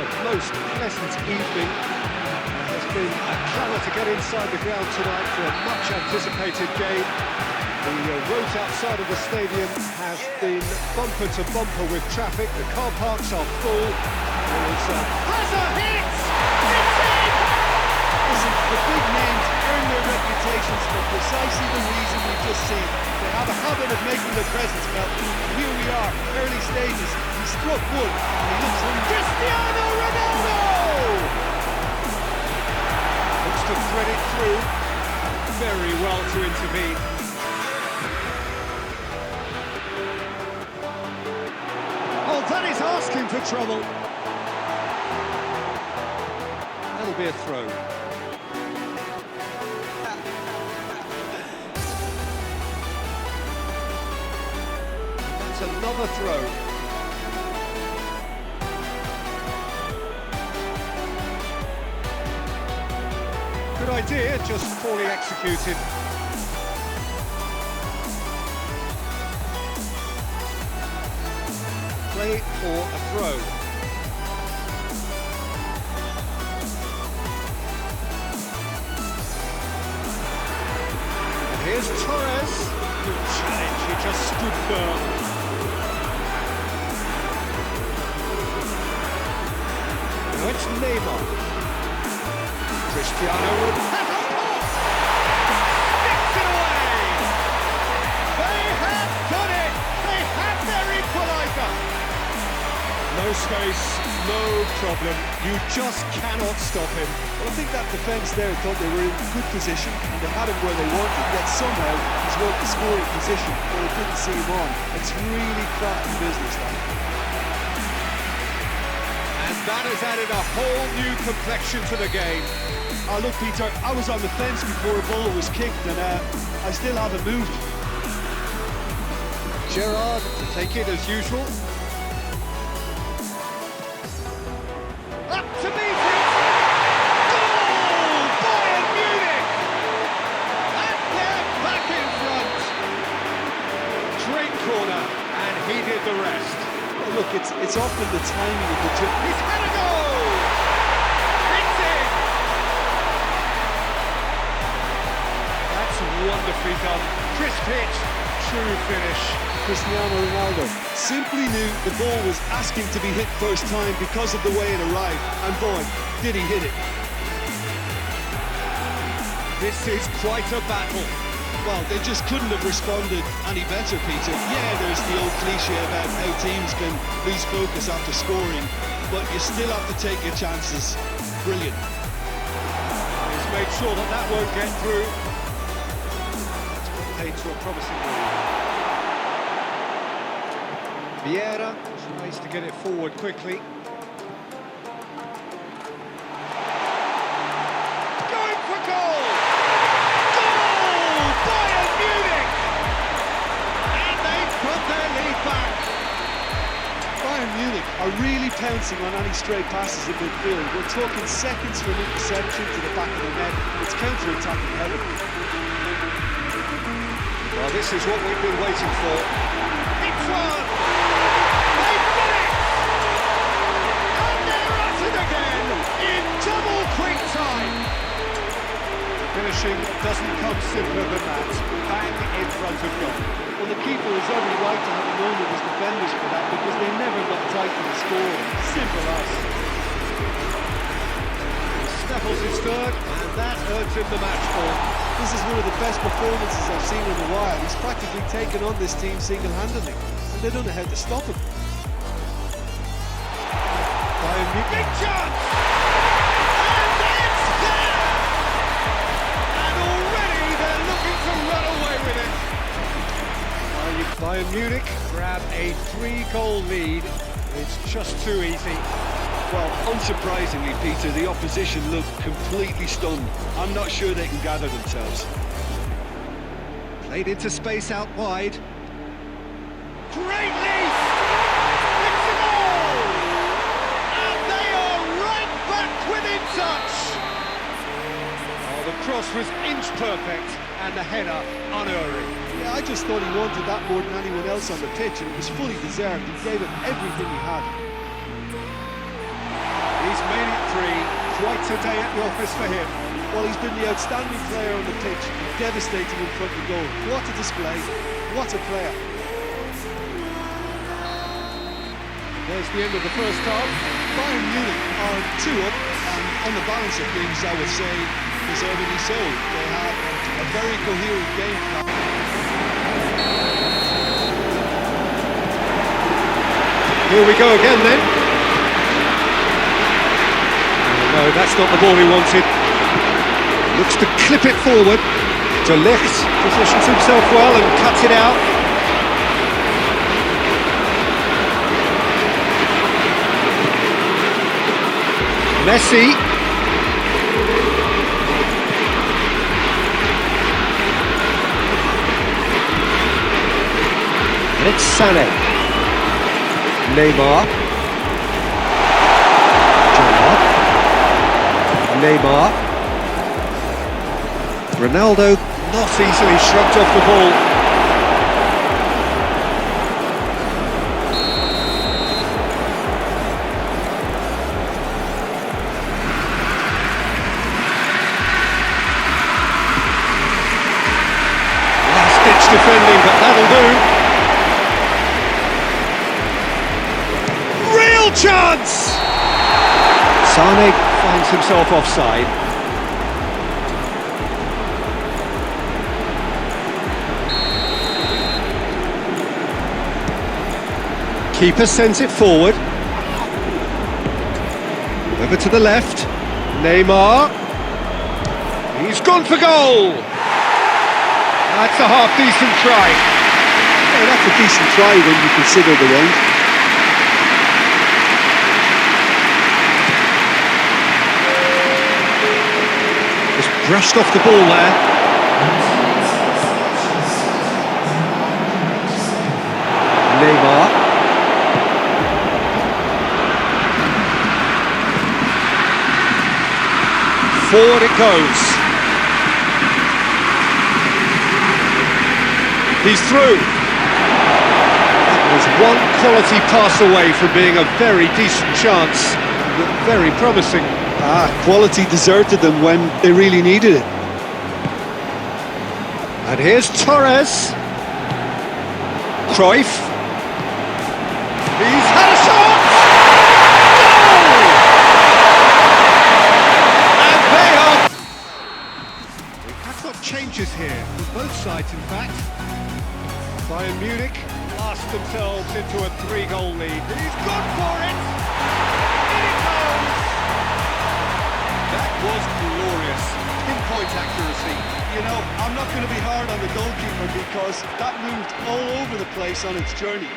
a most pleasant evening. There's been a clamour to get inside the ground tonight for a much-anticipated game. The roads outside of the stadium has been bumper to bumper with traffic. The car parks are full. Has a hit! It's in! Listen, the big names earn their reputations for precisely the reason we've just seen. They have a habit of making their presence felt. Here we are, early stages. He struck wood, and he looks hungry. Cristiano Ronaldo! Looks to thread it through. Very well to intervene. Oh, that is asking for trouble. That'll be a throw. That's another throw. Good idea, just poorly executed. Play for a throw. And here's Torres. Good challenge, he just stood firm. Now it's Neymar. Cristiano Ronaldo sticks it away. They have done it. They have their equaliser. No space, no problem. You just cannot stop him. Well, I think that defence there thought they were in good position, and they had him where they wanted, yet somehow he's worked the scoring position, but it didn't see him on. It's really crafty business, that. And that has added a whole new complexion to the game. Oh, look, Peter, I was on the fence before a ball was kicked, and I still haven't moved. Gerrard to take it as usual. Up to meet it! Goal! Bayern Munich! And they're back in front! Great corner, and he did the rest. Oh, look, it's often the timing of the two. He's had a goal! It's in! That's wonderfully done. Crisp hit, true finish. Cristiano Ronaldo simply knew the ball was asking to be hit first time because of the way it arrived, and boy, did he hit it. This is quite a battle. Well, they just couldn't have responded any better, Peter. Yeah, there's the old cliche about how teams can lose focus after scoring, but you still have to take your chances. Brilliant. He's made sure that that won't get through. It's put paid to a promising lead. Vieira tries to get it forward quickly. Going for goal! Goal! Bayern Munich! And they've got their lead back. Bayern Munich are really pouncing on any stray passes in midfield. We're talking seconds from interception to the back of the net. It's counter-attacking heaven. Well, this is what we've been waiting for. It's one! They've done it! And they're at it again in double quick time. Finishing doesn't come simpler than that. Bang in front of goal. Well, the keeper has every right to have known of his defenders for that, because they never got tight to the score. Simple as. Snaffles his third, and that earns him the match ball. This is one of the best performances I've seen in a while. He's practically taken on this team single-handedly, and they don't know how to stop him. Bayern Munich, big chance! And it's there! And already they're looking to run away with it. Bayern Munich grab a 3-goal lead. It's just too easy. Well, unsurprisingly, Peter, the opposition look completely stunned. I'm not sure they can gather themselves. Played into space out wide. Great leap! It's a goal! And they are right back within touch! Oh, the cross was inch perfect, and the header unerring. Yeah, I just thought he wanted that more than anyone else on the pitch, and it was fully deserved. He gave it everything he had. Quite a day at the office for him. Well, he's been the outstanding player on the pitch, devastating in front of goal. What a display, what a player. There's the end of the first half. Bayern Munich are 2 up, and on the balance of things, I would say, deservedly so. They have a very coherent game plan. Here we go again then. No, that's not the ball he wanted. Looks to clip it forward. De Ligt positions himself well and cuts it out. Messi. And it's Sané. Neymar. Gerrard. Neymar. Ronaldo not easily shrugged off the ball. Last-ditch defending, but that'll do. Real chance! Sané finds himself offside. Keeper sends it forward. Over to the left. Neymar. He's gone for goal! That's a half-decent try. Yeah, that's a decent try when you consider the range. Just brushed off the ball there. Neymar. Forward it goes. He's through. That was one quality pass away from being a very decent chance. Looked very promising. Quality deserted them when they really needed it. And here's Torres. Cruyff. He's had a shot! Goal! And they are... We have got changes here, on both sides in fact. Bayern Munich blast themselves into a 3-goal lead. He's gone for it! In it goes! That was glorious. Pinpoint accuracy. You know, I'm not going to be hard on the goalkeeper because that moved all over the place on its journey.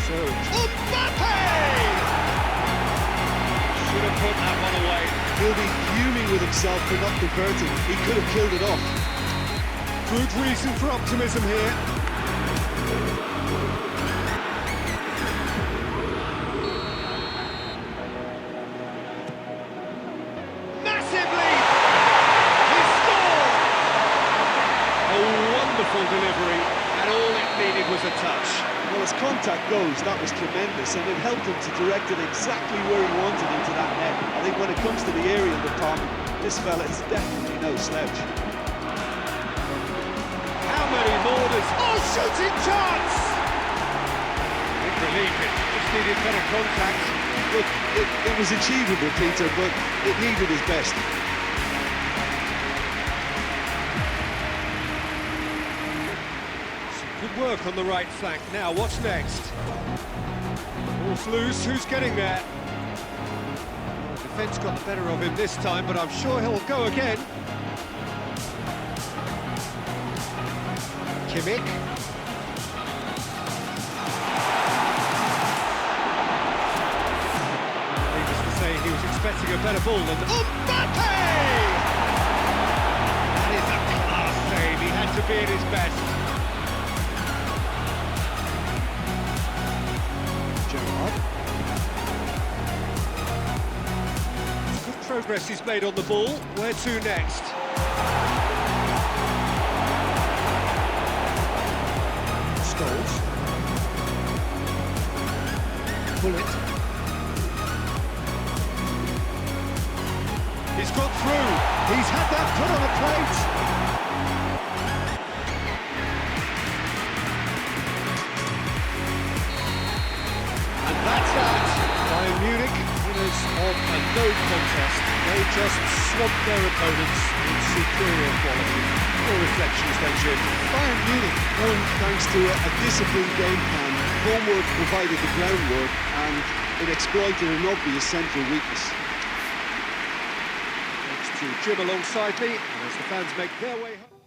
So, Mbappe! Should have put that one away. He'll be fuming with himself for not converting. He could have killed it off. Good reason for optimism here. Massive lead! He scored! A wonderful delivery, and all it needed was a touch. Well, as contact goes, that was tremendous, and it helped him to direct it exactly where he wanted into that net. I think when it comes to the aerial department, this fella is definitely no slouch. How many more does... Oh, shooting chance! In relief, it just needed better contact. Look, it was achievable, Peter, but it needed his best. Good work on the right flank. Now, what's next? Ball's loose, who's getting there? The defence got the better of him this time, but I'm sure he'll go again. Kimmich. Needless to say, he was expecting a better ball than... Mbappe! That is a class save. He had to be at his best. Gerrard. Good progress he's made on the ball. Where to next? Scholes. Bullet. he's got through. He's had that put on a plate. And that's that. Bayern Munich, winners of a no contest. They just swamped their opponents in superior quality. No reflections then, Jim. Bayern Munich won thanks to a disciplined game plan. Homework provided the groundwork and it exploited an obvious central weakness. Thanks to Jim alongside me, and as the fans make their way home.